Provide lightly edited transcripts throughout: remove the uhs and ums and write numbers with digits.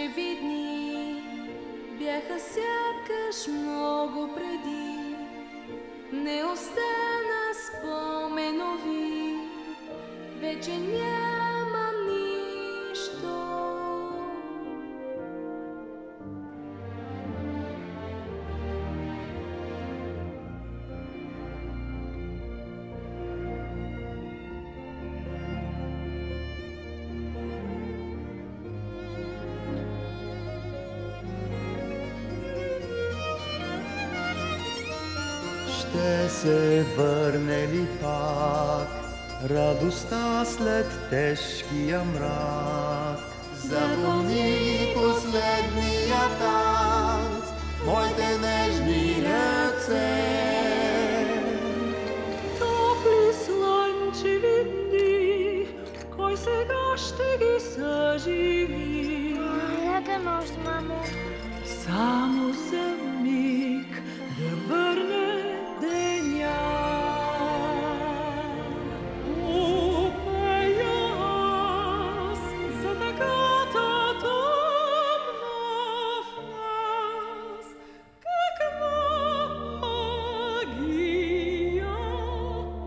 слънчеви дни бяха сякаш много преди. Не остана споменови, вече нямам нищо. Ще се върне ли пак радостта след тежкия мрак? Запомни последния танц, моите нежни ръце. Топли слънчеви дни, кой сега ще ги съживи? Лека нощ, мамо. Само за миг да върне деня. Упея аз за тъгата тъмна в нас. Каква магия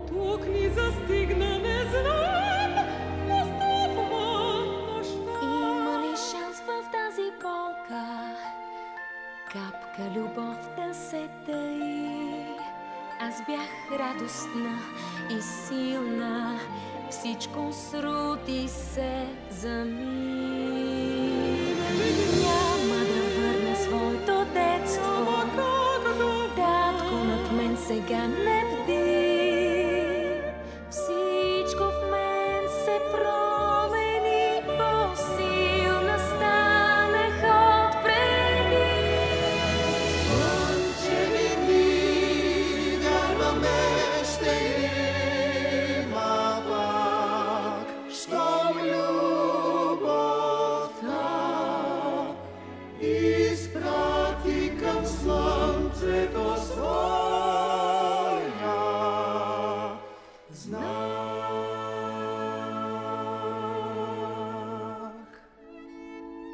тук ни застигна, не знам, настъпва нощта. Има ли шанс в тази болка капка любов да се таи? Аз бях радостна и силна, всичко срути се за миг. Няма да върна своето детство, татко над мен сега не бди. Всичко в мен се промени, по-силна станах отпреди. Слънчеви дни, вярваме, ще има пак, щом любовта изпрати към слънцето своя знак.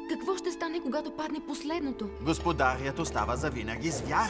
Какво ще стане, когато падне последното? Господарят остава завинаги звяр.